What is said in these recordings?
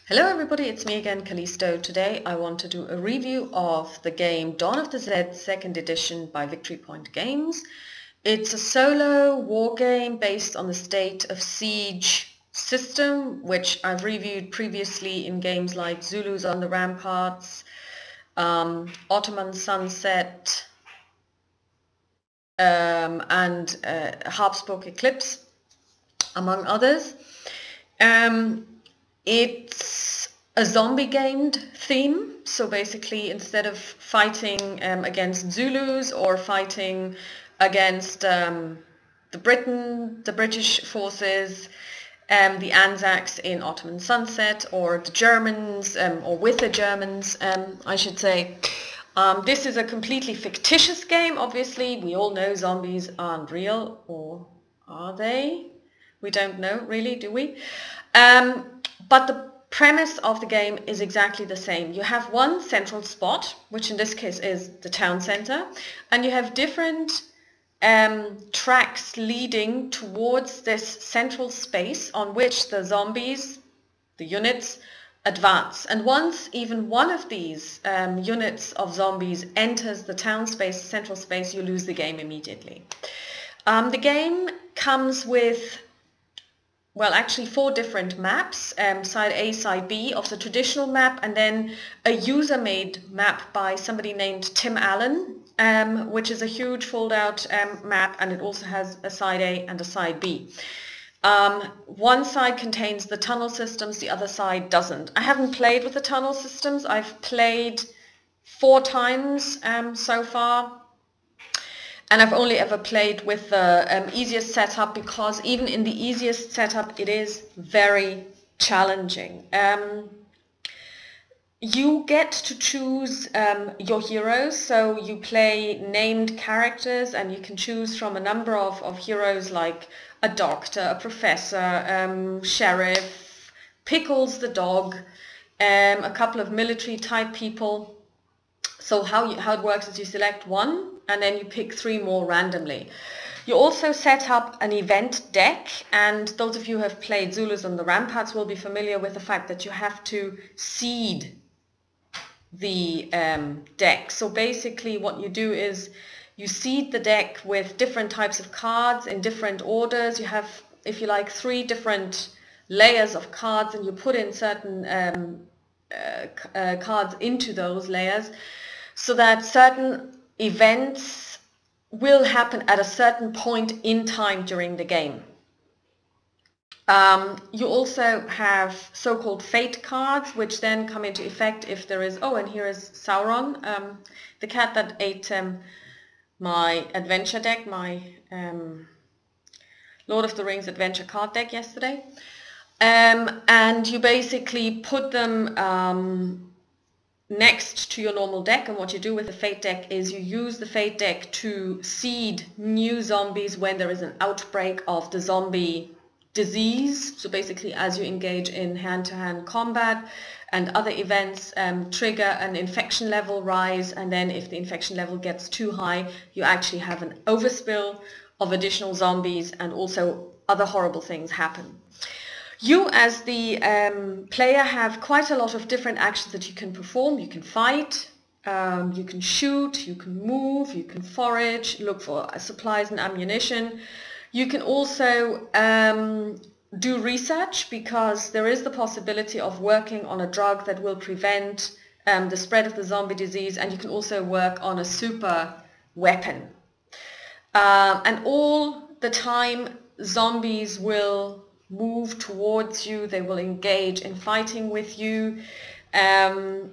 Hello everybody, it's me again, Callisto. Today I want to do a review of the game Dawn of the Zeds 2nd edition by Victory Point Games. It's a solo war game based on the State of Siege system, which I've reviewed previously in games like Zulus on the Ramparts, Ottoman Sunset, and Habsburg Eclipse, among others. It's a zombie gamed theme, so basically instead of fighting against Zulus or fighting against the British forces, the Anzacs in Ottoman Sunset, or the Germans, or with the Germans, I should say. This is a completely fictitious game, obviously. We all know zombies aren't real, or are they? We don't know, really, do we? But the premise of the game is exactly the same. You have one central spot, which in this case is the town center, and you have different tracks leading towards this central space on which the zombies, the units, advance. And once even one of these units of zombies enters the town space, central space, you lose the game immediately. The game comes with, well, actually 4 different maps, side A, side B of the traditional map, and then a user-made map by somebody named Tim Allen, which is a huge fold-out map, and it also has a side A and a side B. One side contains the tunnel systems, the other side doesn't. I haven't played with the tunnel systems. I've played 4 times so far. And I've only ever played with the easiest setup, because even in the easiest setup it is very challenging. You get to choose your heroes, so you play named characters and you can choose from a number of heroes like a doctor, a professor, sheriff, Pickles the dog, a couple of military type people. So how it works is you select one and then you pick 3 more randomly. You also set up an event deck, and those of you who have played Zulus on the Ramparts will be familiar with the fact that you have to seed the deck. So basically what you do is you seed the deck with different types of cards in different orders. You have, if you like, 3 different layers of cards, and you put in certain cards into those layers, so that certain events will happen at a certain point in time during the game. You also have so-called fate cards, which then come into effect if there is, oh, and here is Sauron, the cat that ate my adventure deck, my Lord of the Rings adventure card deck yesterday. And you basically put them next to your normal deck, and what you do with the fate deck is you use the fate deck to seed new zombies when there is an outbreak of the zombie disease. So basically, as you engage in hand-to-hand combat and other events, trigger an infection level rise, and then if the infection level gets too high, you actually have an overspill of additional zombies, and also other horrible things happen. You as the player have quite a lot of different actions that you can perform. You can fight, you can shoot, you can move, you can forage, look for supplies and ammunition. You can also do research, because there is the possibility of working on a drug that will prevent the spread of the zombie disease, and you can also work on a super weapon. And all the time zombies will move towards you, they will engage in fighting with you. The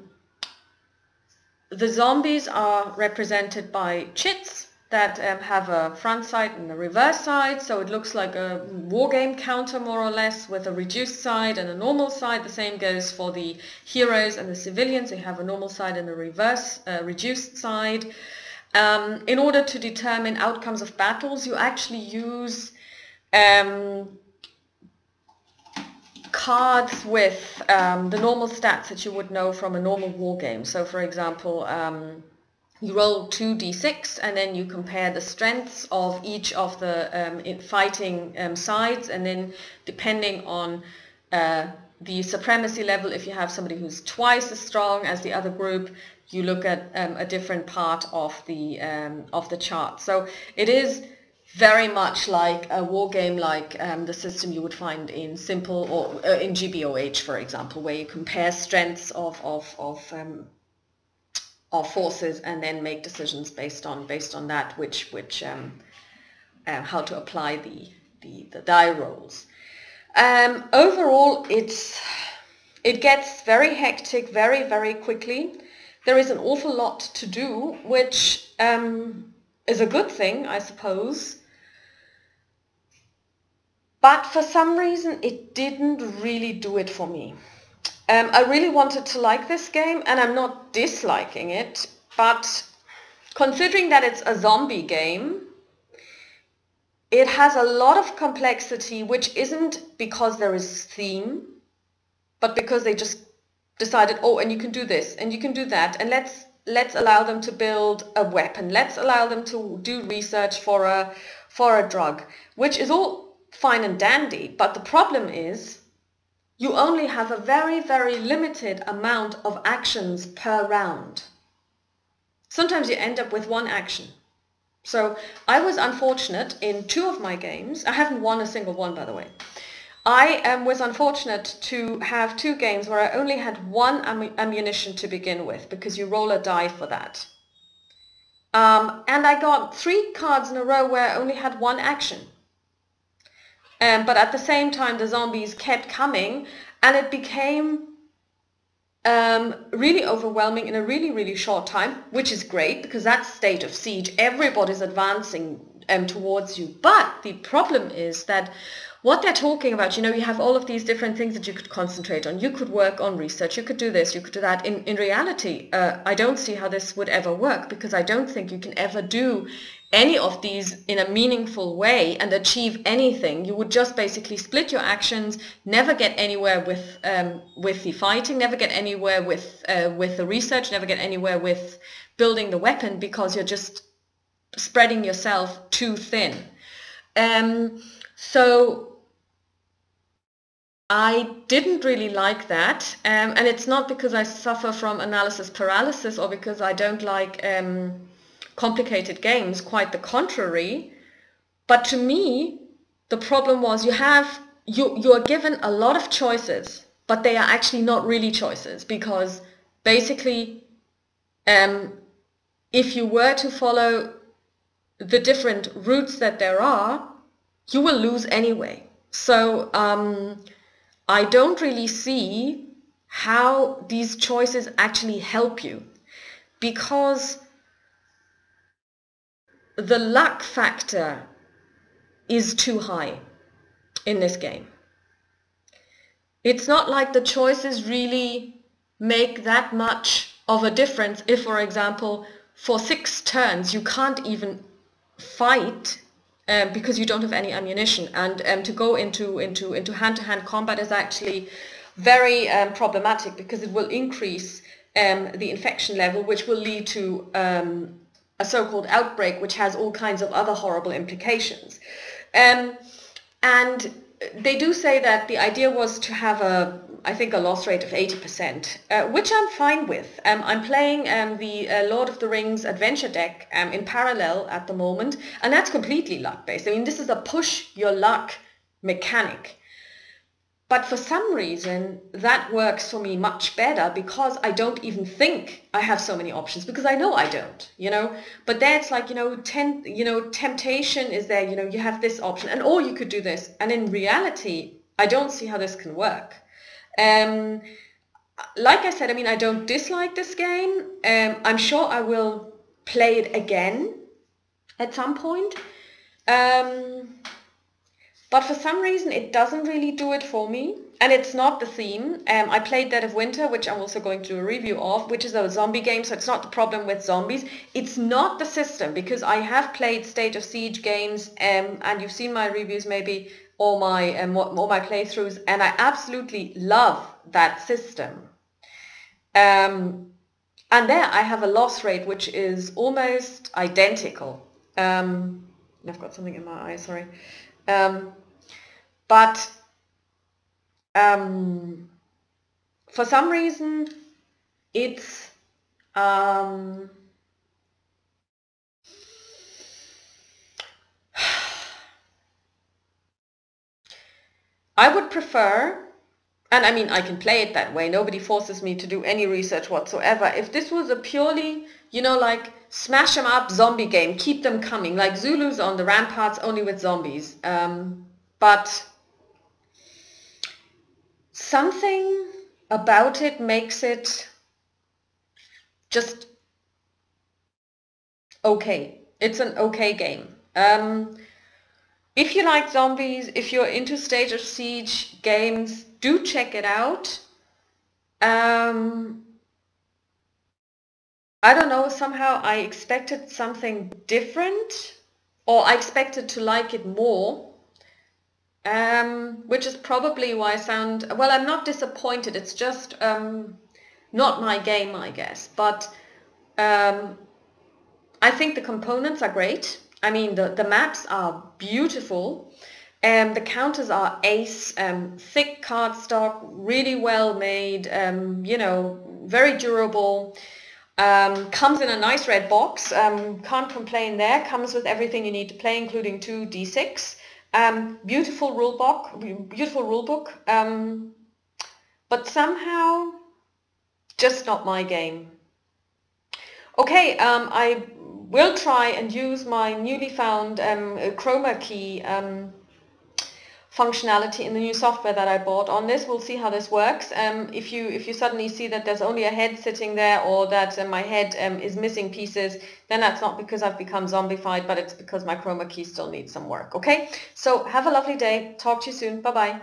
zombies are represented by chits that have a front side and a reverse side, so it looks like a wargame counter more or less, with a reduced side and a normal side. The same goes for the heroes and the civilians. They have a normal side and a reverse reduced side. In order to determine outcomes of battles, you actually use cards with the normal stats that you would know from a normal war game. So for example, you roll 2d6 and then you compare the strengths of each of the fighting sides, and then depending on the supremacy level. If you have somebody who's twice as strong as the other group, you look at a different part of the chart. So it is very much like a war game, like the system you would find in Simple or in GBOH, for example, where you compare strengths of forces and then make decisions based on that, how to apply the die rolls. Overall, it gets very hectic very, very quickly. There is an awful lot to do, which is a good thing, I suppose. But for some reason, it didn't really do it for me. I really wanted to like this game, and I'm not disliking it, but considering that it's a zombie game, it has a lot of complexity, which isn't because there is theme, but because they just decided, oh, and you can do this, and you can do that, and let's allow them to build a weapon. Let's allow them to do research for a drug, which is all fine and dandy. But the problem is you only have a very, very limited amount of actions per round. Sometimes you end up with one action. So I was unfortunate in 2 of my games. I haven't won a single one, by the way. I was unfortunate to have 2 games where I only had 1 ammunition to begin with, because you roll a die for that. And I got 3 cards in a row where I only had 1 action. But at the same time, the zombies kept coming, and it became really overwhelming in a really, really short time, which is great because that's state of siege. Everybody's advancing towards you. But the problem is that what they're talking about, you have all of these different things that you could concentrate on. You could work on research, you could do this, you could do that. In reality, I don't see how this would ever work, because I don't think you can ever do any of these in a meaningful way and achieve anything. You would just basically split your actions, never get anywhere with the fighting, never get anywhere with the research, never get anywhere with building the weapon, because you're just spreading yourself too thin. So I didn't really like that, and it's not because I suffer from analysis paralysis or because I don't like complicated games, quite the contrary. But to me, the problem was you are given a lot of choices, but they are actually not really choices, because basically if you were to follow the different routes that there are, you will lose anyway. So I don't really see how these choices actually help you, because the luck factor is too high in this game. It's not like the choices really make that much of a difference if, for example, for 6 turns you can't even fight because you don't have any ammunition, and to go into hand-to-hand combat is actually very problematic, because it will increase the infection level, which will lead to a so-called outbreak, which has all kinds of other horrible implications. And they do say that the idea was to have I think a loss rate of 80%, which I'm fine with. I'm playing the Lord of the Rings adventure deck in parallel at the moment, and that's completely luck-based. I mean, this is a push your luck mechanic. But for some reason, that works for me much better, because I don't even think I have so many options, because I know I don't, But there it's like, temptation is there, you have this option, and or you could do this. And in reality, I don't see how this can work. Like I said, I mean, I don't dislike this game. I'm sure I will play it again at some point. But for some reason, it doesn't really do it for me. And it's not the theme. I played Dead of Winter, which I'm also going to do a review of, which is a zombie game. So it's not the problem with zombies. It's not the system, because I have played State of Siege games, and you've seen my reviews maybe, all my playthroughs, and I absolutely love that system. And there I have a loss rate which is almost identical. I've got something in my eye, sorry. But for some reason, it's I would prefer, and I mean, I can play it that way. Nobody forces me to do any research whatsoever. If this was a purely, you know, like smash 'em up zombie game, keep them coming, like Zulus on the ramparts, only with zombies. But something about it makes it just okay. It's an okay game. If you like zombies, if you're into Stage of Siege games, do check it out. I don't know, somehow I expected something different, or I expected to like it more, which is probably why I sound, well, I'm not disappointed, it's just not my game, I guess, but I think the components are great. I mean, the maps are beautiful. The counters are ace, thick cardstock, really well made, you know, very durable. Comes in a nice red box, can't complain there. Comes with everything you need to play, including 2 D6. Beautiful rule book, but somehow just not my game. Okay, I will try and use my newly found chroma key functionality in the new software that I bought on this. We'll see how this works. If you suddenly see that there's only a head sitting there, or that my head is missing pieces, then that's not because I've become zombified, but it's because my chroma key still needs some work. Okay, so have a lovely day. Talk to you soon. Bye bye.